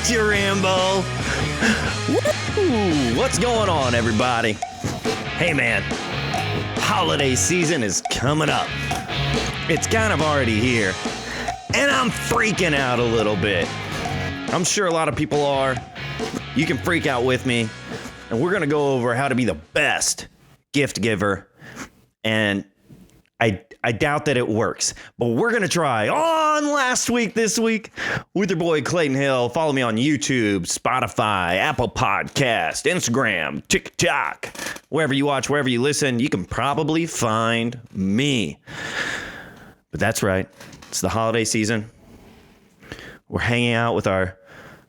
got you, Rambo. Woo! What's going on, everybody? Hey, man. Holiday season is coming up. It's kind of already here. And I'm freaking out a little bit. I'm sure a lot of people are. You can freak out with me. And we're going to go over how to be the best gift giver. And I doubt that it works, but we're going to try on last week, this week with your boy Clayton Hill. Follow me on YouTube, Spotify, Apple Podcast, Instagram, TikTok, wherever you watch, wherever you listen, you can probably find me. But that's right. It's the holiday season. We're hanging out with our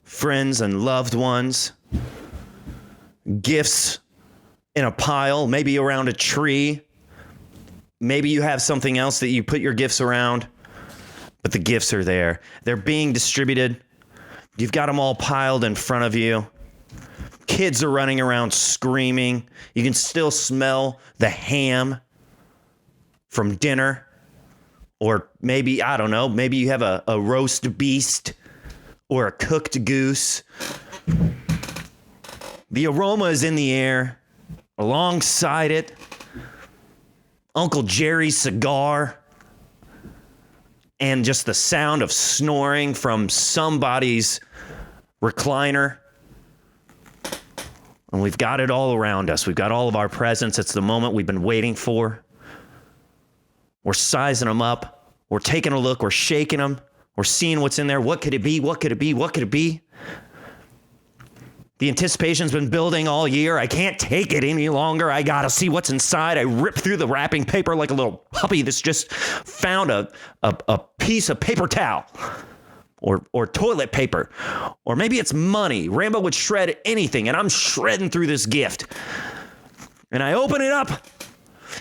friends and loved ones. Gifts in a pile, maybe around a tree. Maybe you have something else that you put your gifts around, but the gifts are there. They're being distributed. You've got them all piled in front of you. Kids are running around screaming. You can still smell the ham from dinner. Or maybe, I don't know, maybe you have a roast beast or a cooked goose. The aroma is in the air. Alongside it, Uncle Jerry's cigar, and just the sound of snoring from somebody's recliner. And we've got it all around us. We've got all of our presents. It's the moment we've been waiting for. We're sizing them up. We're taking a look. We're shaking them. We're seeing what's in there. What could it be? What could it be? What could it be? The anticipation's been building all year. I can't take it any longer. I gotta see what's inside. I rip through the wrapping paper like a little puppy that's just found a piece of paper towel or toilet paper. Or maybe it's money. Rambo would shred anything, and I'm shredding through this gift. And I open it up,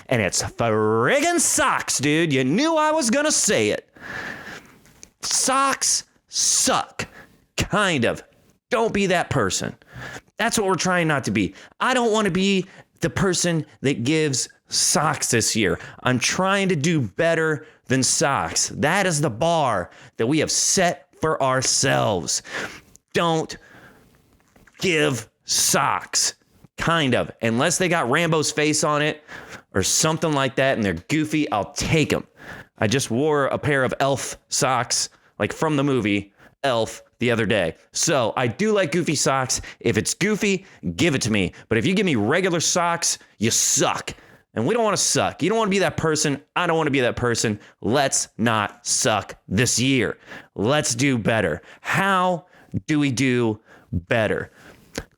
and it's friggin' socks, dude. You knew I was gonna say it. Socks suck. Kind of. Don't be that person. That's what we're trying not to be. I don't want to be the person that gives socks this year. I'm trying to do better than socks. That is the bar that we have set for ourselves. Don't give socks. Kind of. Unless they got Rambo's face on it or something like that and they're goofy, I'll take them. I just wore a pair of Elf socks, like from the movie Elf, the other day. So I do like goofy socks. If it's goofy, give it to me. But if you give me regular socks, you suck. And we don't want to suck. You don't want to be that person. I don't want to be that person. Let's not suck this year. Let's do better. How do we do better?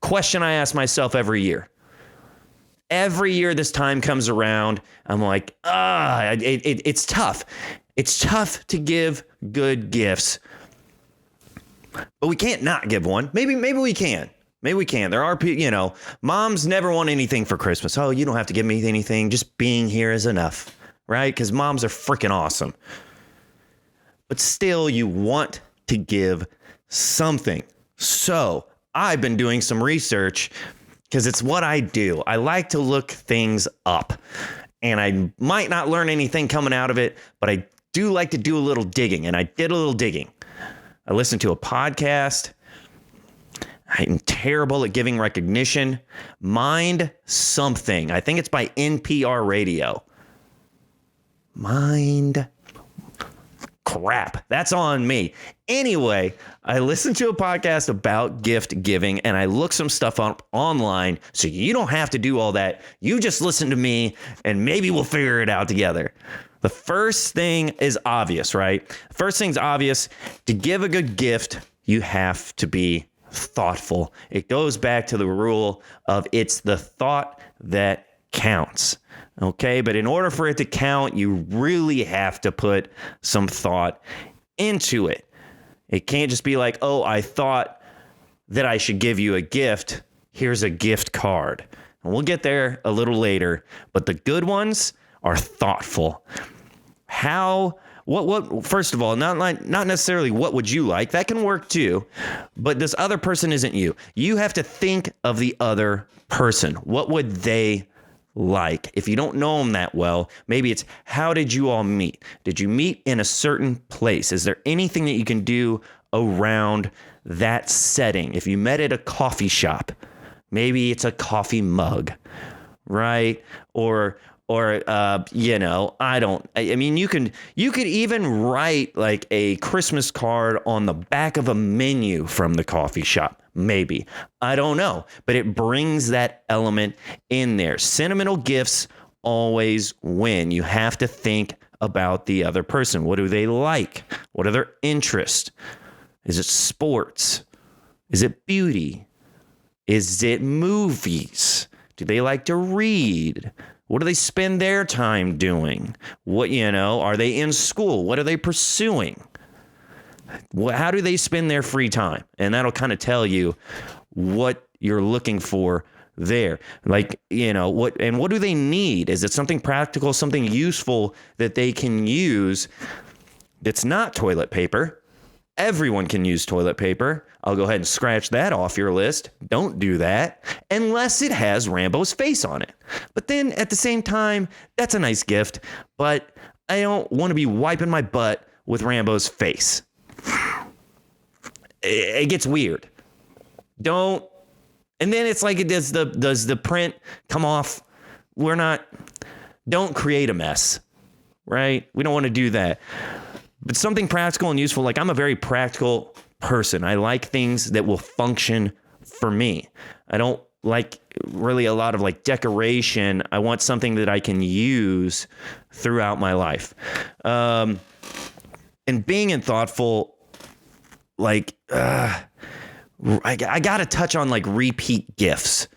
Question I ask myself every year. Every year this time comes around, I'm like, it's tough. It's tough to give good gifts. But we can't not give one. Maybe we can. Maybe we can. There are people, moms never want anything for Christmas. Oh, you don't have to give me anything. Just being here is enough, right? Because moms are freaking awesome. But still, you want to give something. So I've been doing some research because it's what I do. I like to look things up. And I might not learn anything coming out of it, but I do like to do a little digging. And I did a little digging. I listened to a podcast. I'm terrible at giving recognition. Mind something. I think it's by NPR Radio. Mind crap. That's on me. Anyway, I listened to a podcast about gift giving and I looked some stuff up online. So you don't have to do all that. You just listen to me and maybe we'll figure it out together. The first thing is obvious, right? First thing's obvious. To give a good gift, you have to be thoughtful. It goes back to the rule of it's the thought that counts. Okay, but in order for it to count, you really have to put some thought into it. It can't just be like, oh, I thought that I should give you a gift. Here's a gift card. And we'll get there a little later, but the good ones are thoughtful. What first of all, not necessarily what would you like, that can work too, but this other person isn't you. You have to think of the other person. What would they like? If you don't know them that well, maybe it's, how did you all meet? Did you meet in a certain place? Is there anything that you can do around that setting. If you met at a coffee shop, maybe it's a coffee mug, right? Or I mean, you could even write like a Christmas card on the back of a menu from the coffee shop. Maybe. I don't know, but it brings that element in there. Sentimental gifts always win. You have to think about the other person. What do they like? What are their interests? Is it sports? Is it beauty? Is it movies? Do they like to read? What do they spend their time doing? Are they in school? What are they pursuing? How do they spend their free time? And that'll kind of tell you what you're looking for there. Like, what do they need? Is it something practical, something useful that they can use that's not toilet paper? Everyone can use toilet paper. I'll go ahead and scratch that off your list. Don't do that unless it has Rambo's face on it. But then at the same time, that's a nice gift, but I don't want to be wiping my butt with Rambo's face. It gets weird. And then it's like, does the print come off? Don't create a mess, right? We don't want to do that. But something practical and useful, like I'm a very practical person. I like things that will function for me. I don't like really a lot of like decoration. I want something that I can use throughout my life. And being thoughtful, like, I got to touch on like repeat gifts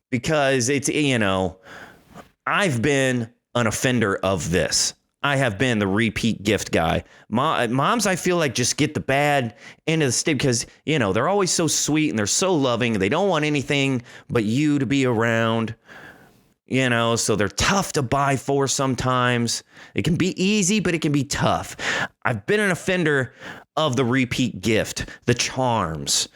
because it's, I've been an offender of this. I have been the repeat gift guy. Moms, I feel like just get the bad end of the stick because, they're always so sweet and they're so loving. And they don't want anything but you to be around, so they're tough to buy for sometimes. It can be easy, but it can be tough. I've been an offender of the repeat gift, the charms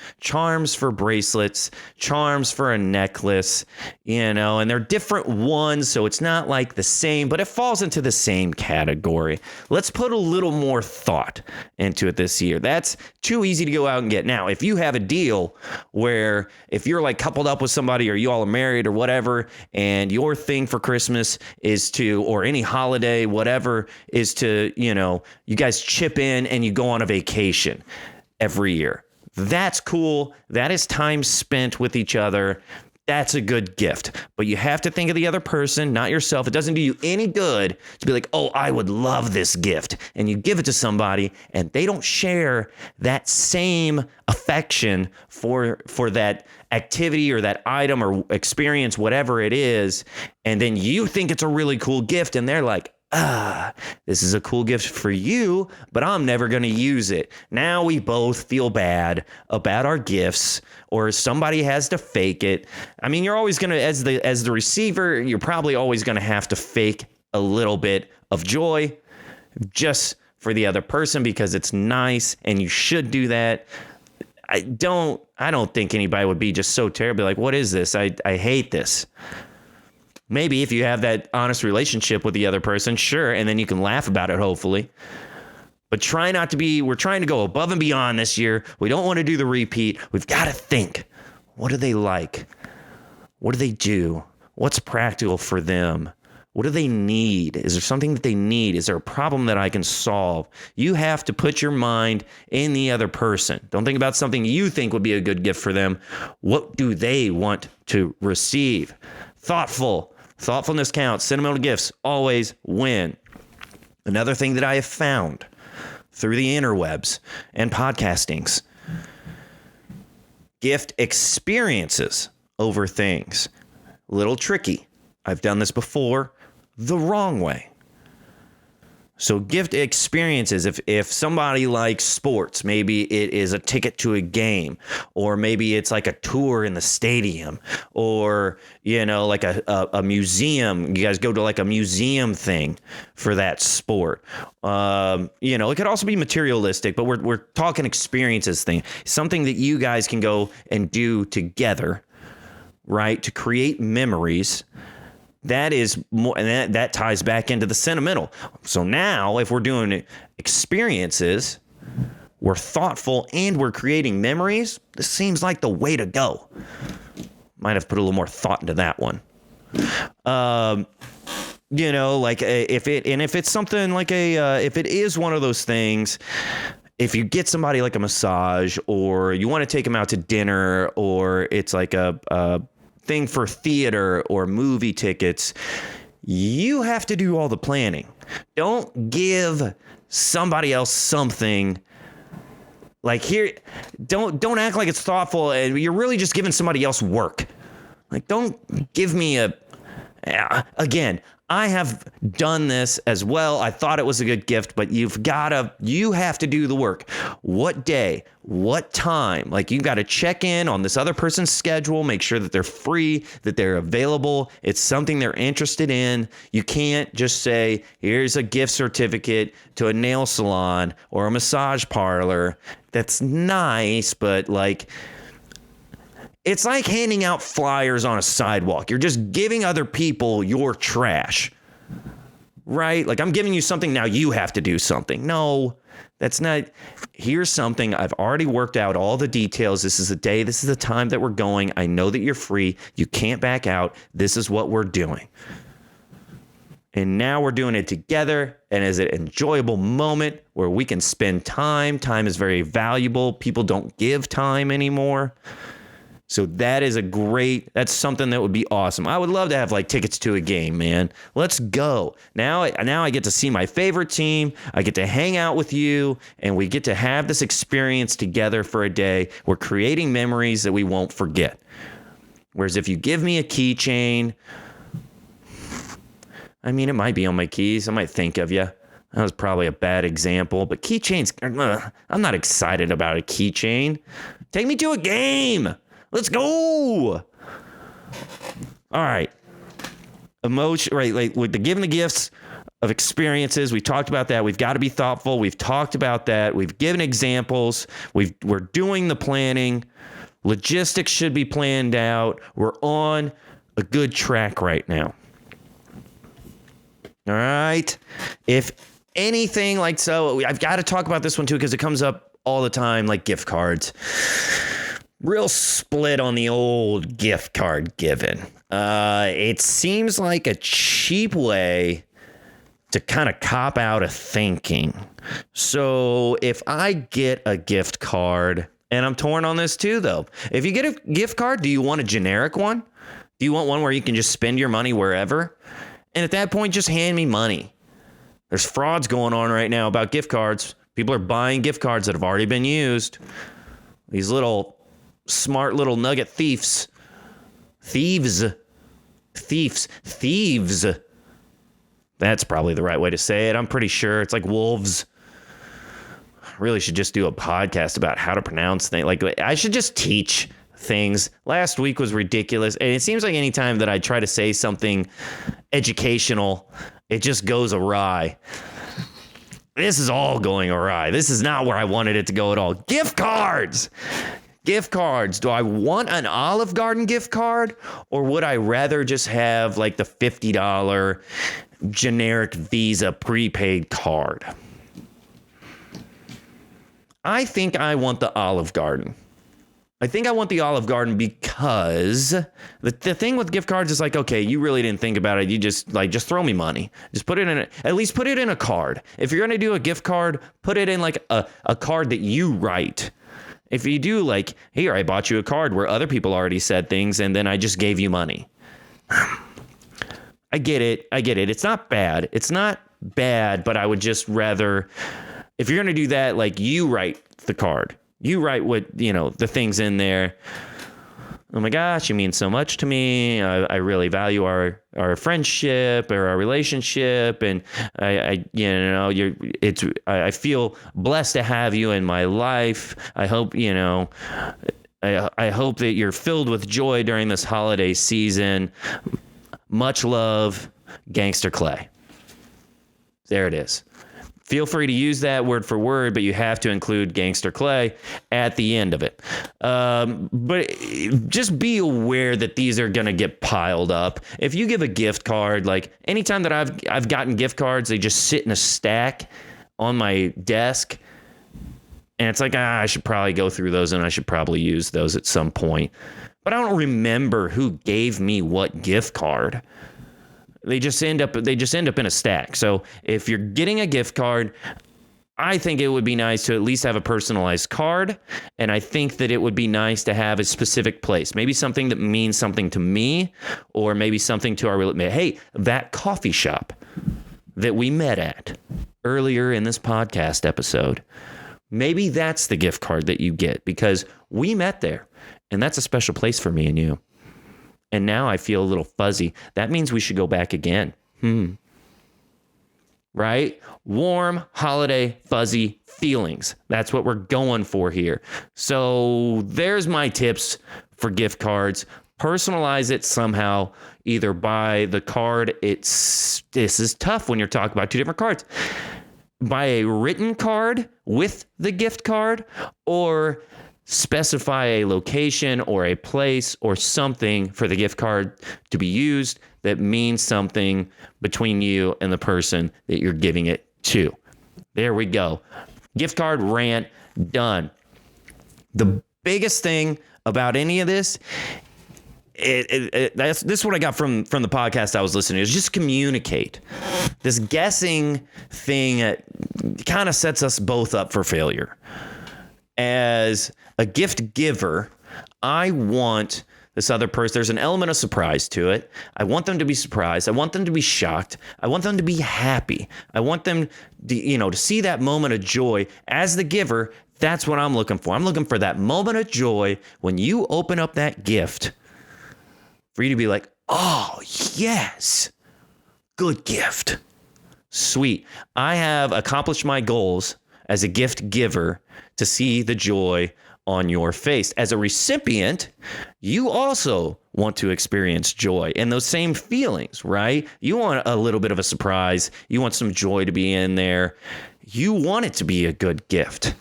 for bracelets, charms for a necklace, and they're different ones. So it's not like the same, but it falls into the same category. Let's put a little more thought into it this year. That's too easy to go out and get. Now, if you have a deal where if you're like coupled up with somebody or you all are married or whatever, and your thing for Christmas is to, or any holiday, whatever, is to, you guys chip in and you go on a vacation every year. That's cool. That is time spent with each other. That's a good gift. But you have to think of the other person, not yourself. It doesn't do you any good to be like, oh, I would love this gift. And you give it to somebody and they don't share that same affection for that activity or that item or experience, whatever it is. And then you think it's a really cool gift and they're like, this is a cool gift for you, but I'm never going to use it. Now we both feel bad about our gifts, or somebody has to fake it. I mean, you're always going to, as the receiver, you're probably always going to have to fake a little bit of joy just for the other person because it's nice and you should do that. I don't think anybody would be just so terribly like, what is this? I hate this. Maybe if you have that honest relationship with the other person, sure, and then you can laugh about it, hopefully. But try not to be, we're trying to go above and beyond this year. We don't want to do the repeat. We've got to think, what do they like? What do they do? What's practical for them? What do they need? Is there something that they need? Is there a problem that I can solve? You have to put your mind in the other person. Don't think about something you think would be a good gift for them. What do they want to receive? Thoughtfulness counts. Sentimental gifts always win. Another thing that I have found through the interwebs and podcastings, gift experiences over things. A little tricky. I've done this before the wrong way. So gift experiences, if somebody likes sports, maybe it is a ticket to a game, or maybe it's like a tour in the stadium, or, like a museum. You guys go to like a museum thing for that sport. It could also be materialistic, but we're talking experiences thing, something that you guys can go and do together, right? To create memories. That is more, and that ties back into the sentimental. So now if we're doing experiences, we're thoughtful, and we're creating memories, this seems like the way to go. Might have put a little more thought into that one. Like if it's something like if it is one of those things, if you get somebody like a massage, or you want to take them out to dinner, or it's like a thing for theater or movie tickets, you have to do all the planning. Don't give somebody else something. Like here, don't act like it's thoughtful and you're really just giving somebody else work. Like, don't give me again, I have done this as well. I thought it was a good gift, but you have to do the work. What day, what time? Like, you got to check in on this other person's schedule, make sure that they're free, that they're available. It's something they're interested in. You can't just say, here's a gift certificate to a nail salon or a massage parlor. That's nice, but like, it's like handing out flyers on a sidewalk. You're just giving other people your trash, right? Like, I'm giving you something, now you have to do something. No, that's not. Here's something. I've already worked out all the details. This is the day. This is the time that we're going. I know that you're free. You can't back out. This is what we're doing. And now we're doing it together, and as an enjoyable moment where we can spend time. Time is very valuable. People don't give time anymore. So that's something that would be awesome. I would love to have like tickets to a game, man. Let's go. Now I get to see my favorite team. I get to hang out with you, and we get to have this experience together for a day. We're creating memories that we won't forget. Whereas if you give me a keychain, I mean, it might be on my keys. I might think of you. That was probably a bad example, but keychains, I'm not excited about a keychain. Take me to a game. Let's go. All right. Emotion, right? Like with the giving the gifts of experiences, we talked about that. We've got to be thoughtful. We've talked about that. We've given examples. We're doing the planning. Logistics should be planned out. We're on a good track right now. All right. If anything like so, I've got to talk about this one too, because it comes up all the time, like gift cards. Real split on the old gift card giving. It seems like a cheap way to kind of cop out of thinking. So if I get a gift card, and I'm torn on this too, though. If you get a gift card, do you want a generic one? Do you want one where you can just spend your money wherever? And at that point, just hand me money. There's frauds going on right now about gift cards. People are buying gift cards that have already been used. These smart little nugget thieves. That's probably the right way to say it. I'm pretty sure it's like wolves. I really should just do a podcast about how to pronounce things. Like, I should just teach things. Last week was ridiculous. And it seems like anytime that I try to say something educational, it just goes awry. This is all going awry. This is not where I wanted it to go at all. Gift cards. Gift cards. Do I want an Olive Garden gift card, or would I rather just have like the $50 generic Visa prepaid card? I think I want the Olive Garden. I think I want the Olive Garden because the thing with gift cards is like, okay, you really didn't think about it. You just throw me money. Just put it in at least put it in a card. If you're going to do a gift card, put it in like a card that you write. If you do like, here, I bought you a card where other people already said things and then I just gave you money. I get it. It's not bad. But I would just rather, if you're going to do that, like, you write the card. You write what, the things in there. Oh my gosh, you mean so much to me. I really value our friendship or our relationship, and I feel blessed to have you in my life. I hope I hope that you're filled with joy during this holiday season. Much love, Gangster Clay. There it is. Feel free to use that word for word, but you have to include Gangster Clay at the end of it. But just be aware that these are going to get piled up. If you give a gift card, like anytime that I've gotten gift cards, they just sit in a stack on my desk. And it's like, I should probably go through those and I should probably use those at some point. But I don't remember who gave me what gift card. They just end up in a stack. So if you're getting a gift card, I think it would be nice to at least have a personalized card. And I think that it would be nice to have a specific place, maybe something that means something to me, or maybe something to our, hey, that coffee shop that we met at earlier in this podcast episode. Maybe that's the gift card that you get because we met there and that's a special place for me and you. And now I feel a little fuzzy. That means we should go back again. Right? Warm, holiday, fuzzy feelings. That's what we're going for here. So there's my tips for gift cards. Personalize it somehow, either by the card. This is tough when you're talking about two different cards. Buy a written card with the gift card, or specify a location or a place or something for the gift card to be used that means something between you and the person that you're giving it to. There we go. Gift card rant done. The biggest thing about any of this, this is what I got from the podcast I was listening to, is just communicate. This guessing thing kind of sets us both up for failure. As a gift giver, I want this other person, there's an element of surprise to it. I want them to be surprised. I want them to be shocked. I want them to be happy. I want them to see that moment of joy. As the giver, that's what I'm looking for. I'm looking for that moment of joy when you open up that gift, for you to be like, oh, yes, good gift. Sweet. I have accomplished my goals as a gift giver to see the joy on your face. As a recipient, you also want to experience joy and those same feelings, right? You want a little bit of a surprise. You want some joy to be in there. You want it to be a good gift.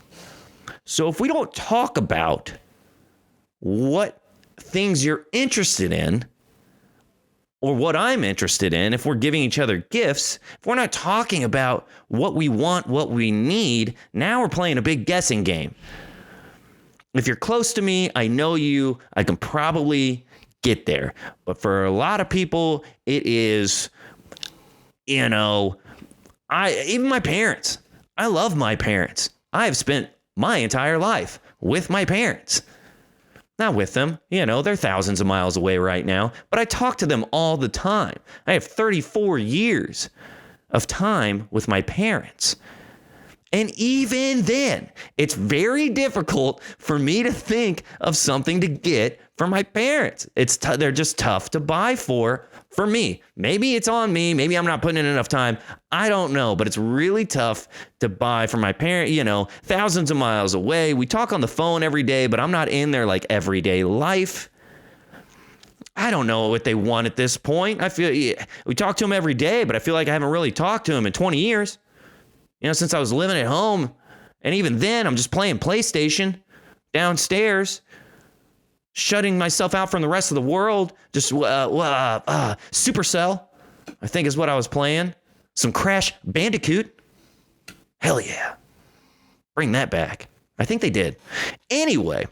So if we don't talk about what things you're interested in, or what I'm interested in, if we're giving each other gifts, if we're not talking about what we want, what we need, now we're playing a big guessing game. If you're close to me, I know you, I can probably get there. But for a lot of people, it is, even my parents. I love my parents. I've spent my entire life with my parents. Not with them, they're thousands of miles away right now, but I talk to them all the time. I have 34 years of time with my parents. And even then, it's very difficult for me to think of something to get for my parents. They're just tough to buy for me. Maybe it's on me. Maybe I'm not putting in enough time. I don't know, but it's really tough to buy for my parent, thousands of miles away. We talk on the phone every day, but I'm not in their everyday life. I don't know what they want at this point. I feel we talk to them every day, but I feel like I haven't really talked to them in 20 years. Since I was living at home. And even then, I'm just playing PlayStation downstairs, shutting myself out from the rest of the world. Just Supercell, I think is what I was playing. Some Crash Bandicoot. Hell yeah. Bring that back. I think they did. Anyway,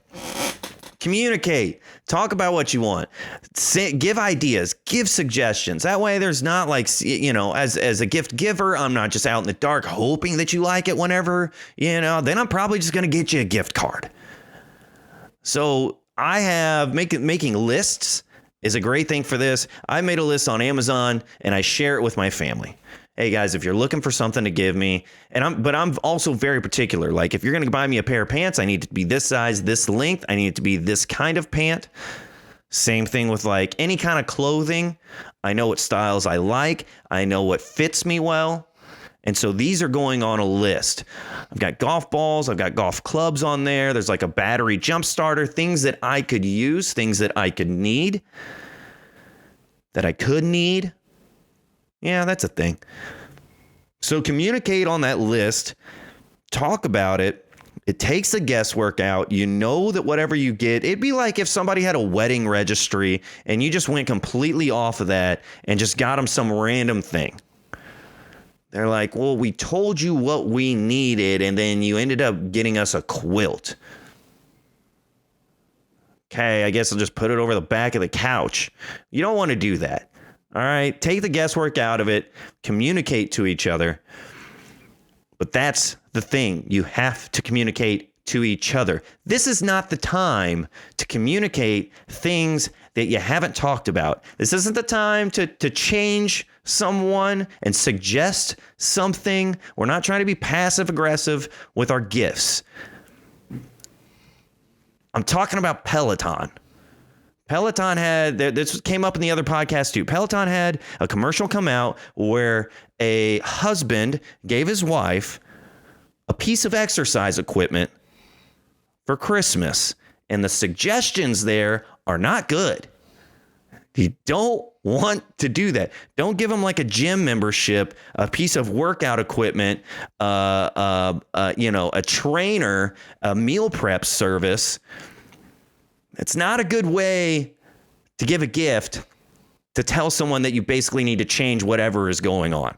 communicate. Talk about what you want. Give ideas. Give suggestions. That way there's not as a gift giver, I'm not just out in the dark hoping that you like it whenever, then I'm probably just going to get you a gift card. So I have making lists is a great thing for this. I made a list on Amazon and I share it with my family. Hey guys, if you're looking for something to give me, but I'm also very particular. Like if you're going to buy me a pair of pants, I need it to be this size, this length. I need it to be this kind of pant. Same thing with any kind of clothing. I know what styles I like. I know what fits me well. And so these are going on a list. I've got golf balls. I've got golf clubs on there. There's a battery jump starter, things that I could use, things that I could need, that I could need. Yeah, that's a thing. So communicate on that list. Talk about it. It takes the guesswork out. You know that whatever you get, it'd be like if somebody had a wedding registry and you just went completely off of that and just got them some random thing. They're like, well, we told you what we needed, and then you ended up getting us a quilt. Okay, I guess I'll just put it over the back of the couch. You don't want to do that. All right, take the guesswork out of it. Communicate to each other. But that's the thing. You have to communicate to each other. This is not the time to communicate things that you haven't talked about. This isn't the time to change someone and suggest something. We're not trying to be passive aggressive with our gifts. I'm talking about Peloton. Peloton had, this came up in the other podcast too. Peloton had a commercial come out where a husband gave his wife a piece of exercise equipment for Christmas. And the suggestions there are not good. You don't want to do that. Don't give them like a gym membership, a piece of workout equipment, a trainer, a meal prep service. It's not a good way to give a gift to tell someone that you basically need to change whatever is going on.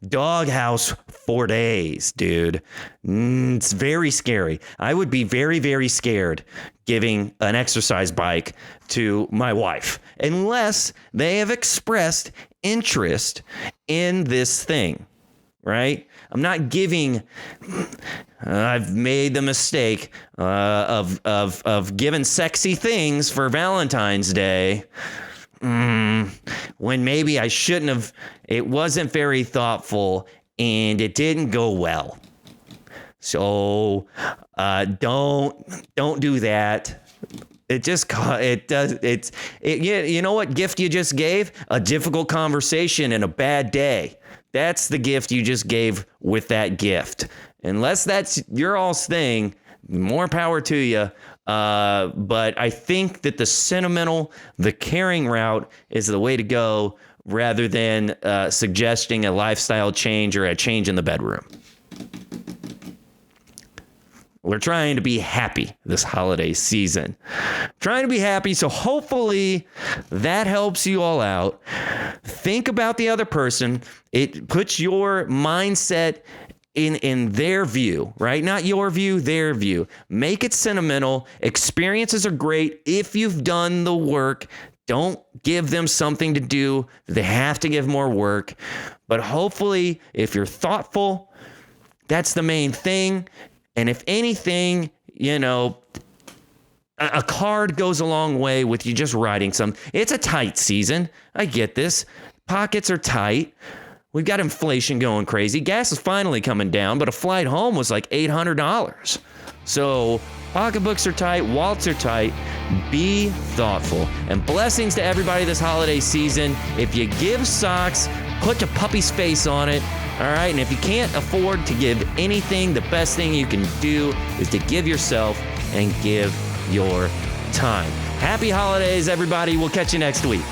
Doghouse for days, dude. It's very scary. I would be very, very scared giving an exercise bike to my wife unless they have expressed interest in this thing, right? I'm not giving. I've made the mistake of giving sexy things for Valentine's Day. When maybe I shouldn't have. It wasn't very thoughtful and it didn't go well. So don't do that. You know what gift you just gave? A difficult conversation and a bad day. That's the gift you just gave with that gift. Unless that's your all's thing, more power to you. But I think that the sentimental, the caring route is the way to go rather than suggesting a lifestyle change or a change in the bedroom. We're trying to be happy this holiday season. Trying to be happy, so hopefully that helps you all out. Think about the other person. It puts your mindset in their view, right? Not your view, their view. Make it sentimental. Experiences are great if you've done the work. Don't give them something to do. They have to give more work. But hopefully, if you're thoughtful, that's the main thing. And if anything, a card goes a long way with you just writing some. It's a tight season. I get this. Pockets are tight. We've got inflation going crazy. Gas is finally coming down, but a flight home was like $800. So pocketbooks are tight, wallets are tight. Be thoughtful. And blessings to everybody this holiday season. If you give socks, put a puppy's face on it. All right. And if you can't afford to give anything, the best thing you can do is to give yourself and give your time. Happy holidays, everybody. We'll catch you next week.